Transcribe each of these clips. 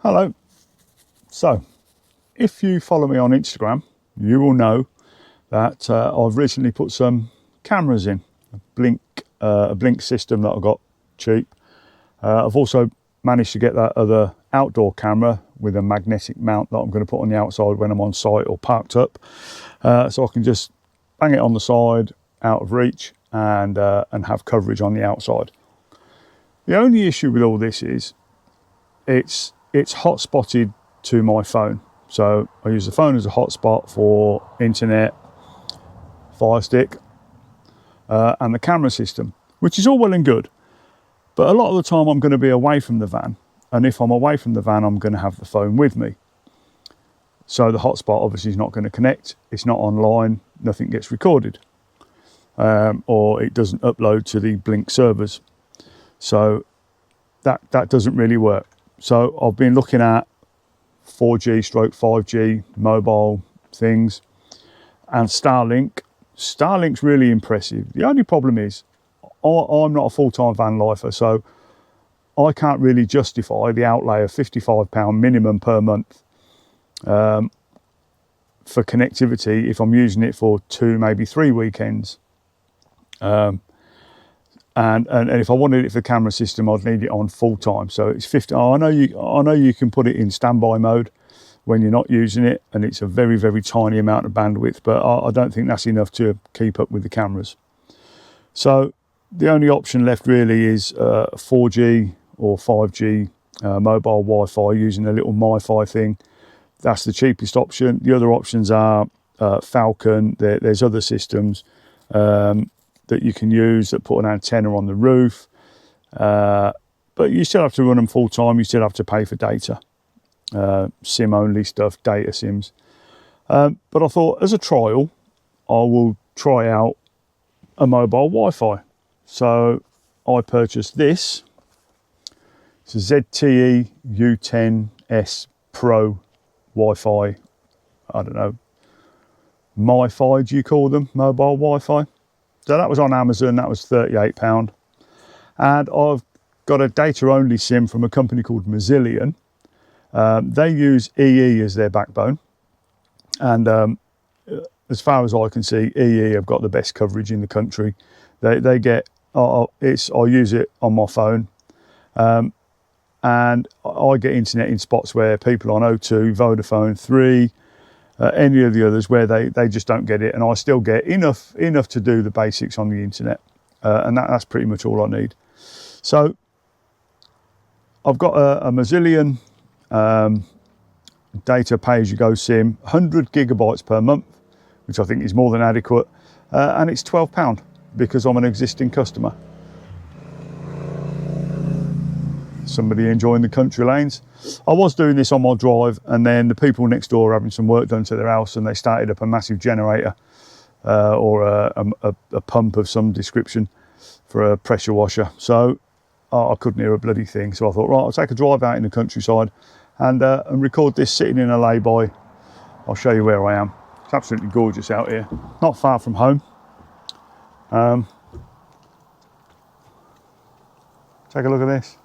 Hello. So, if you follow me on Instagram, you will know that I've recently put some cameras in, a blink system that I got cheap. I've also managed to get that other outdoor camera with a magnetic mount that I'm going to put on the outside when I'm on site or parked up, so I can just bang it on the side, out of reach, and have coverage on the outside. The only issue with all this is it's hotspotted to my phone, so I use the phone as a hotspot for internet, Fire Stick, and the camera system, which is all well and good, but a lot of the time I'm going to be away from the van, and if I'm away from the van I'm going to have the phone with me, so the hotspot obviously is not going to connect, it's not online, nothing gets recorded, or it doesn't upload to the Blink servers, so that doesn't really work. So I've been looking at 4G stroke 5G mobile things, and Starlink's really impressive. The only problem is I'm not a full-time van lifer, so I can't really justify the outlay of £55 minimum per month for connectivity if I'm using it for 2, maybe 3 weekends. And if I wanted it for the camera system, I'd need it on full time. So it's 50. I know you can put it in standby mode when you're not using it, and it's a very, very tiny amount of bandwidth, but I don't think that's enough to keep up with the cameras. So the only option left really is 4G or 5G mobile Wi-Fi using a little MiFi thing. That's the cheapest option. The other options are Falcon. There's other systems that you can use that put an antenna on the roof, but you still have to run them full time. You still have to pay for data, SIM only stuff, data SIMs. But I thought as a trial, I will try out a mobile Wi-Fi. So I purchased this. It's a ZTE U10S Pro Wi-Fi. I don't know, MiFi, do you call them? Mobile Wi-Fi. So that was on Amazon, that was £38. And I've got a data-only SIM from a company called Mazillion. They use EE as their backbone. And as far as I can see, EE have got the best coverage in the country. They get, I use it on my phone. And I get internet in spots where people on O2, Vodafone, 3, any of the others where they just don't get it, and I still get enough to do the basics on the internet, and that's pretty much all I need. So I've got a Mazillion data pay-as-you-go SIM, 100 gigabytes per month, which I think is more than adequate, and it's £12 because I'm an existing customer. Somebody enjoying the country lanes. I was doing this on my drive, and then the people next door were having some work done to their house, and they started up a massive generator or a pump of some description for a pressure washer. So I couldn't hear a bloody thing. So I thought, right, I'll take a drive out in the countryside and record this sitting in a lay-by. I'll show you where I am. It's absolutely gorgeous out here, not far from home. Take a look at this.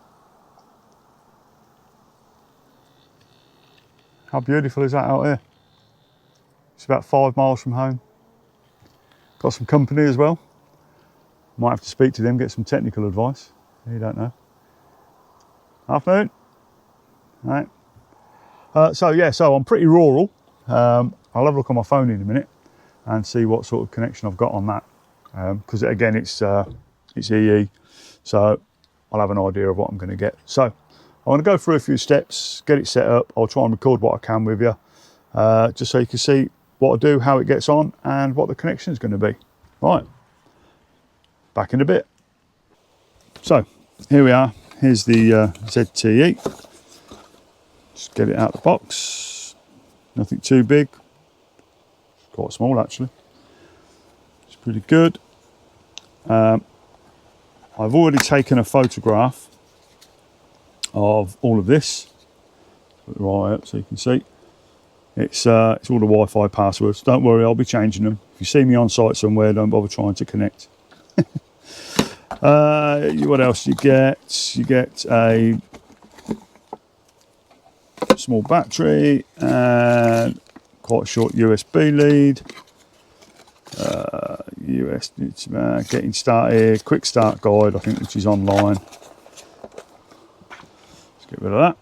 How beautiful is that out here? It's about 5 miles from home. Got some company as well. Might have to speak to them, get some technical advice. You don't know. Afternoon. Right. So I'm pretty rural. I'll have a look on my phone in a minute and see what sort of connection I've got on that. Because again, it's EE, so I'll have an idea of what I'm going to get. So I want to go through a few steps, get it set up. I'll try and record what I can with you, just so you can see what I do, how it gets on, and what the connection is going to be. Right, back in a bit. So here we are. Here's the ZTE. Just get it out of the box. Nothing too big. Quite small actually. It's pretty good. I've already taken a photograph of all of this. Put it right up so you can see. It's all the Wi-Fi passwords. Don't worry, I'll be changing them. If you see me on site somewhere, don't bother trying to connect. What else you get? You get a small battery, and quite a short USB lead. It's getting started, quick start guide, I think, which is online. Let's get rid of that.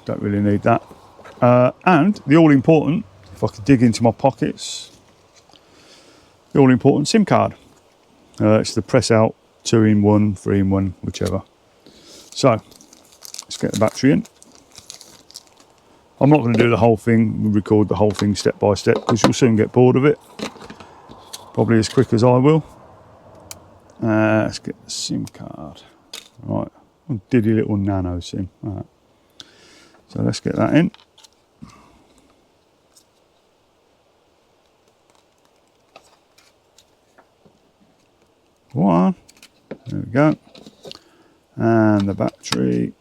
Don't really need that. And the all important, if I could dig into my pockets, the all important SIM card. It's the press out 2-in-1, 3-in-1, whichever. So let's get the battery in. I'm not going to do the whole thing, record the whole thing step by step, because you'll soon get bored of it. Probably as quick as I will. Let's get the SIM card. Right, diddy little nano SIM. All right. So let's get that in. One. There we go. And the battery.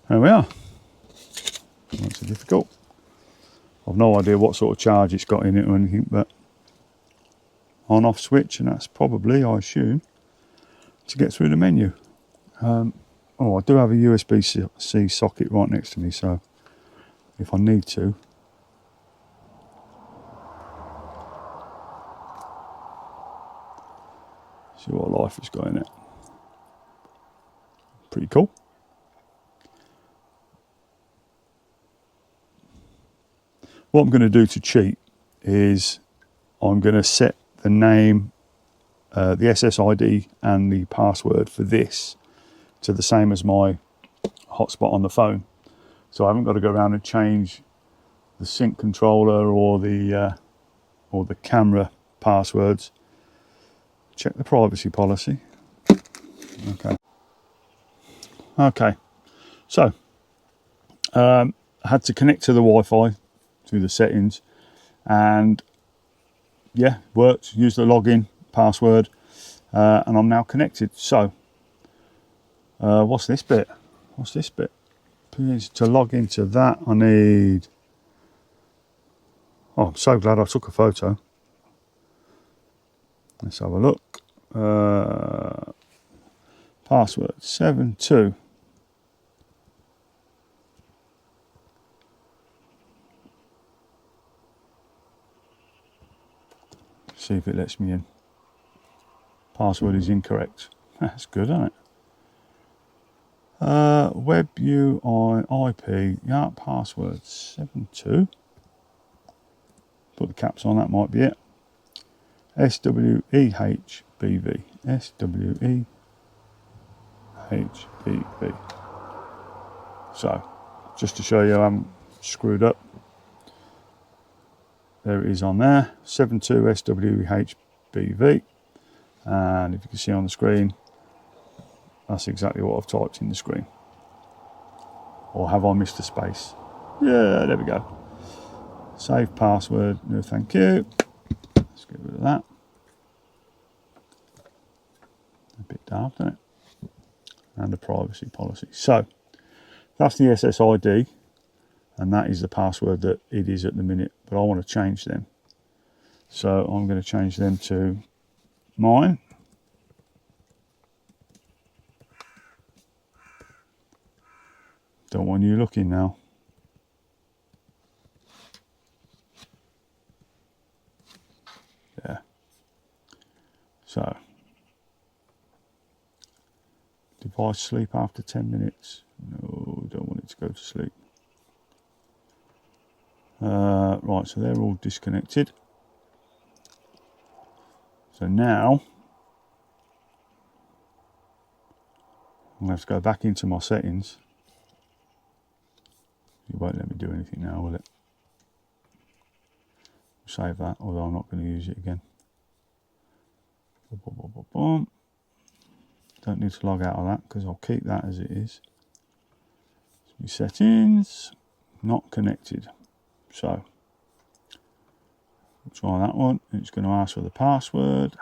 There we are. Not so difficult. I've no idea what sort of charge it's got in it or anything, but on off switch, and that's probably, I assume, to get through the menu. Oh, I do have a USB-C socket right next to me, so if I need to. See what life it's got in it. Pretty cool. What I'm going to do to cheat is I'm going to set the name, the SSID and the password for this to the same as my hotspot on the phone. So I haven't got to go around and change the sync controller or the camera passwords. Check the privacy policy. Okay. So I had to connect to the Wi-Fi through the settings, and yeah, worked. Used the login password, and I'm now connected. So what's this bit? What's this bit? Please, to log into that, I need. Oh, I'm so glad I took a photo. Let's have a look. Password 72. See if it lets me in. Password is incorrect. That's good, isn't it? Web UI IP. Yeah, password 72. Put the caps on, that might be it. SWEHBV. SWEHBV. So, just to show you I haven't screwed up. There it is on there, 72SWEHBV. And if you can see on the screen, that's exactly what I've typed in the screen. Or have I missed a space? Yeah, there we go. Save password, no thank you. Let's get rid of that. A bit daft, isn't it? And a privacy policy. So, that's the SSID. And that is the password that it is at the minute, but I want to change them. So I'm going to change them to mine. Don't want you looking now. Yeah. So, device sleep after 10 minutes. No, don't want it to go to sleep. Right, so they're all disconnected. So now I'm going to have to go back into my settings. It won't let me do anything now, will it? Save that, although I'm not going to use it again. Don't need to log out of that because I'll keep that as it is. Settings, not connected. So we'll try that one. It's going to ask for the password.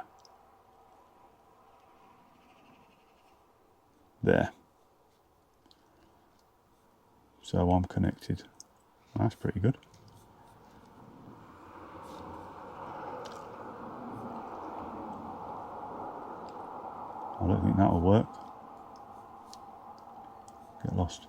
There. So I'm connected. That's pretty good. think that'll work. Get lost.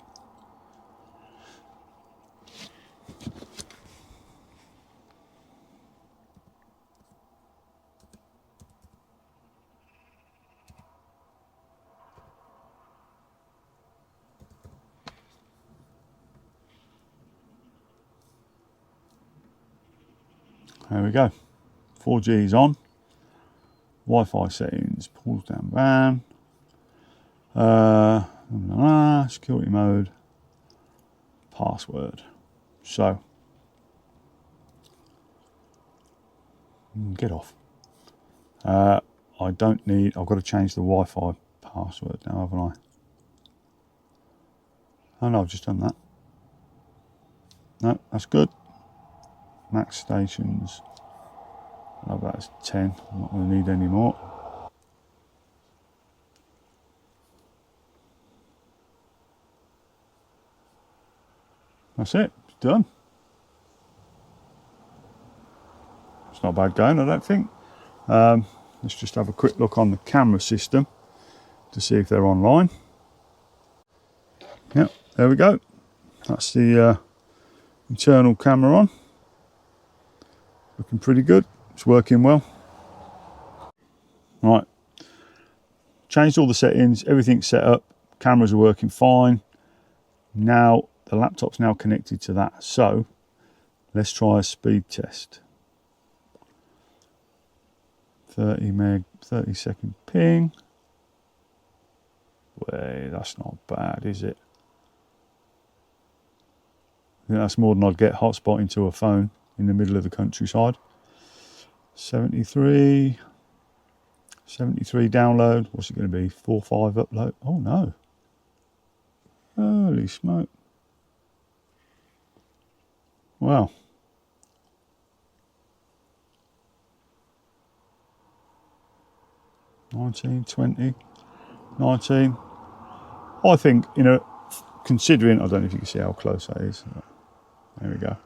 There we go. 4G is on. Wi-Fi settings. Pulls down ban. Security mode. Password. So. Get off. I don't need. I've got to change the Wi-Fi password now, haven't I? Oh no, I've just done that. No, that's good. Max stations. Oh, that's 10. I'm not going to need any more. That's it. It's done. It's not bad going, I don't think. Let's just have a quick look on the camera system to see if they're online. Yep, there we go. That's the internal camera on. Looking pretty good. It's working well. Right. Changed all the settings. Everything's set up. Cameras are working fine. Now the laptop's now connected to that. So let's try a speed test. 30 meg, 30-second ping. Wait, that's not bad, is it? I think that's more than I'd get hotspot into a phone in the middle of the countryside. 73 download. What's it going to be? 4 or 5 upload. Oh no. Holy smoke. Wow. 19, 20, 19. I think, you know, considering, I don't know if you can see how close that is. There we go.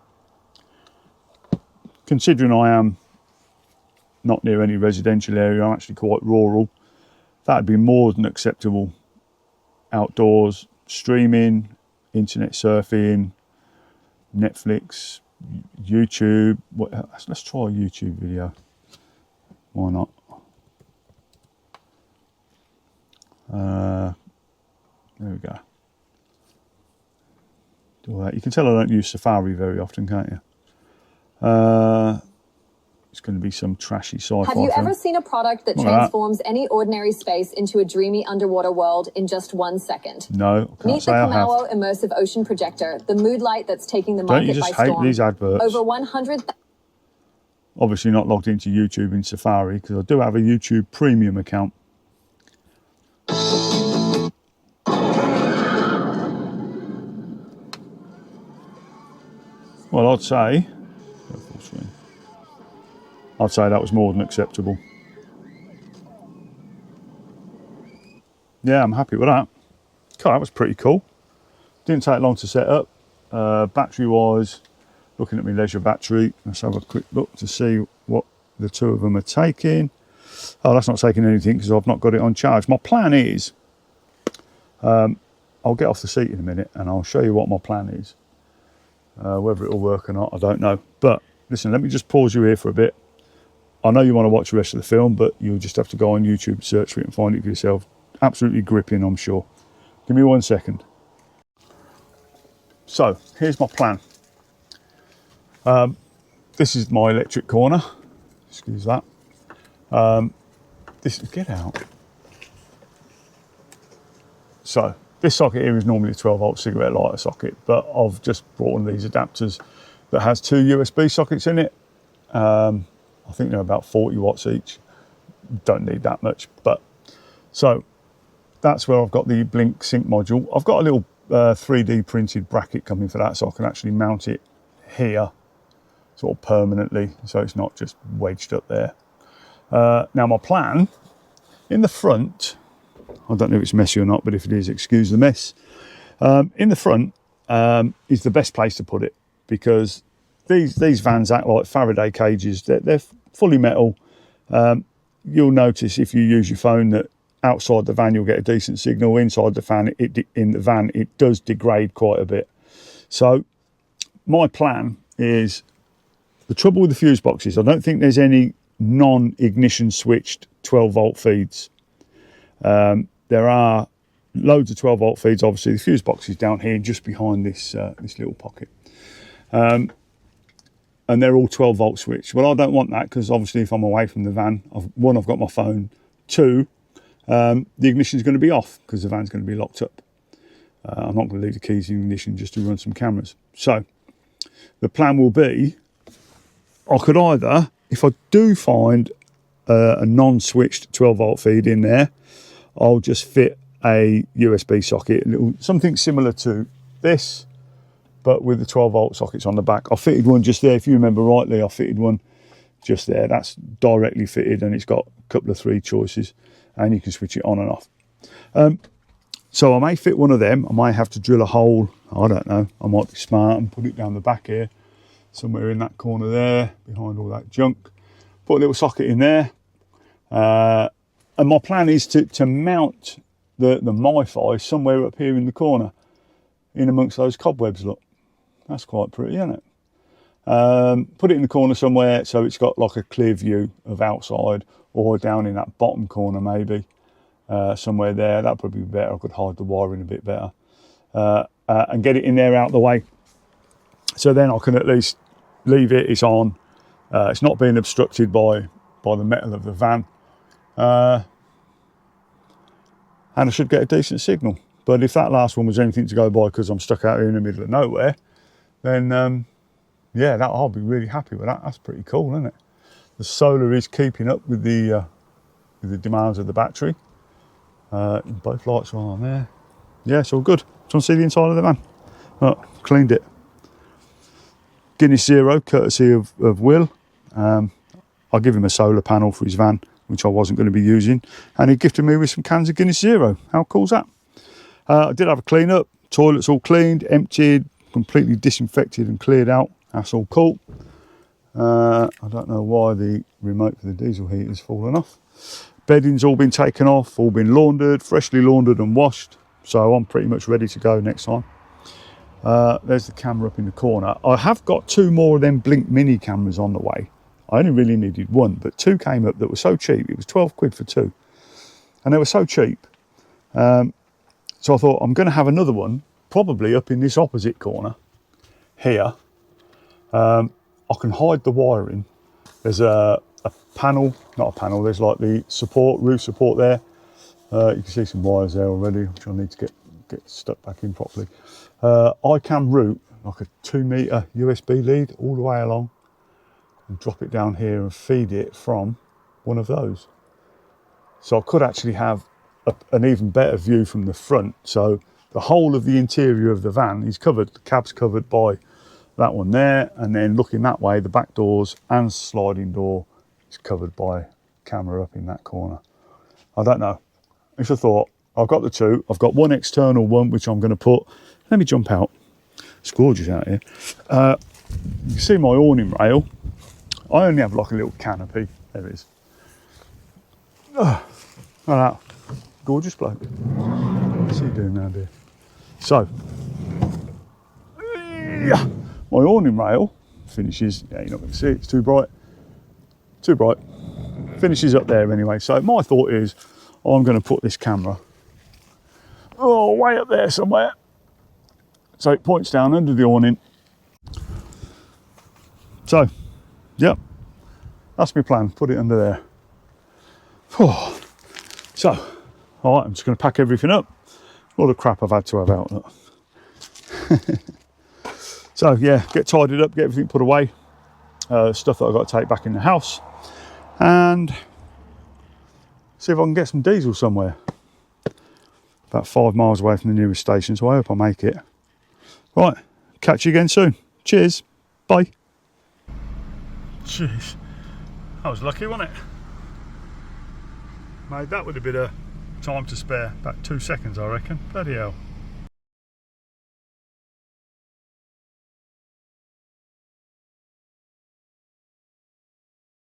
Considering I am not near any residential area, I'm actually quite rural, that'd be more than acceptable. Outdoors, streaming, internet surfing, Netflix, YouTube. Let's try a YouTube video. Why not? There we go. Do that. You can tell I don't use Safari very often, can't you? It's going to be some trashy sci-fi Have you film. ever seen a product that transforms any ordinary space into a dreamy underwater world in just 1 second? No, I can't Meet the say I have. Kamau Immersive Ocean Projector, the mood light that's taking the Don't you market by just hate storm. these adverts? Over 100. Obviously not logged into YouTube in Safari because I do have a YouTube premium account. Well, I'd say that was more than acceptable. Yeah, I'm happy with that. God, that was pretty cool. Didn't take long to set up. Battery wise, looking at my leisure battery, let's have a quick look to see what the two of them are taking. Oh, that's not taking anything because I've not got it on charge. My plan is, I'll get off the seat in a minute and I'll show you what my plan is. Whether it'll work or not, I don't know. But listen, let me just pause you here for a bit. I know you want to watch the rest of the film, but you'll just have to go on YouTube, search for it and find it for yourself. Absolutely gripping, I'm sure. Give me 1 second. So, here's my plan. This is my electric corner. Excuse that. Get out. So, this socket here is normally a 12-volt cigarette lighter socket, but I've just brought one of these adapters that has 2 USB sockets in it. I think they're about 40 watts each. Don't need that much, but so that's where I've got the Blink sync module. I've got a little 3D printed bracket coming for that, so I can actually mount it here sort of permanently, so it's not just wedged up there. Now my plan, in the front, I don't know if it's messy or not, but if it is, excuse the mess. In the front is the best place to put it, because these vans act like Faraday cages. They're fully metal. You'll notice if you use your phone that outside the van you'll get a decent signal. Inside the van, it does degrade quite a bit. So my plan is, the trouble with the fuse boxes, I don't think there's any non-ignition switched 12 volt feeds. There are loads of 12 volt feeds. Obviously the fuse box is down here just behind this this little pocket, and they're all 12 volt switched. Well, I don't want that, because obviously if I'm away from the van, I've got my phone. Two, the ignition is going to be off because the van's going to be locked up. I'm not going to leave the keys in the ignition just to run some cameras. So the plan will be, I could either, if I do find a non-switched 12 volt feed in there, I'll just fit a USB socket, something similar to this, but with the 12 volt sockets on the back. I fitted one just there. If you remember rightly, I fitted one just there. That's directly fitted, and it's got a couple of 3 choices, and you can switch it on and off. So I may fit one of them. I might have to drill a hole. I don't know. I might be smart and put it down the back here, somewhere in that corner there, behind all that junk. Put a little socket in there. And my plan is to mount the Wi-Fi somewhere up here in the corner, in amongst those cobwebs. Look, that's quite pretty, isn't it? Put it in the corner somewhere so it's got like a clear view of outside, or down in that bottom corner maybe, somewhere there. That'd probably be better. I could hide the wiring a bit better, and get it in there out of the way. So then I can at least leave it. It's on. It's not being obstructed by the metal of the van. And I should get a decent signal. But if that last one was anything to go by because I'm stuck out here in the middle of nowhere, then yeah, I'll be really happy with that. That's pretty cool, isn't it? The solar is keeping up with the demands of the battery. Both lights are on there. Yeah, it's all good. Do you want to see the inside of the van? Oh, cleaned it. Guinness Zero, courtesy of Will. I'll give him a solar panel for his van, which I wasn't going to be using, and he gifted me with some cans of Guinness Zero. How cool's that? I did have a clean up. Toilet's all cleaned, emptied, completely disinfected and cleared out. That's all cool. I don't know why the remote for the diesel heater's fallen off. Bedding's all been taken off, all been laundered, freshly laundered and washed. So I'm pretty much ready to go next time. There's the camera up in the corner. I have got 2 more of them Blink Mini cameras on the way. I only really needed 1, but 2 came up that were so cheap. It was 12 quid for 2. And they were so cheap. So I thought, I'm going to have another one, probably up in this opposite corner here. I can hide the wiring. There's a panel, not a panel, there's like the support, roof support there. You can see some wires there already, which I need to get stuck back in properly. I can route like a 2 metre USB lead all the way along and drop it down here and feed it from one of those. So I could actually have an even better view from the front. So the whole of the interior of the van is covered, the cab's covered by that one there, and then looking that way, the back doors and sliding door is covered by camera up in that corner. I don't know. It's a thought. I've got the 2. I've got one external one, which I'm going to put. Let me jump out. It's gorgeous out here. You can see my awning rail. I only have like a little canopy. There it is. Oh, like that. Gorgeous bloke. What's he doing now, dear? So, yeah, my awning rail finishes. Yeah, you're not going to see it. It's too bright. Too bright. Finishes up there anyway. So my thought is, I'm going to put this camera way up there somewhere. So it points down under the awning. So, yep, that's my plan. Put it under there. Oh. So, all right, I'm just going to pack everything up. All the crap I've had to have out. Look. So yeah, get tidied up, get everything put away. Stuff that I've got to take back in the house, and see if I can get some diesel somewhere. About 5 miles away from the nearest station, so I hope I make it. Right, catch you again soon. Cheers, bye. Jeez, I was lucky, wasn't it? Made that with a bit of time to spare, about 2 seconds I reckon. Bloody hell.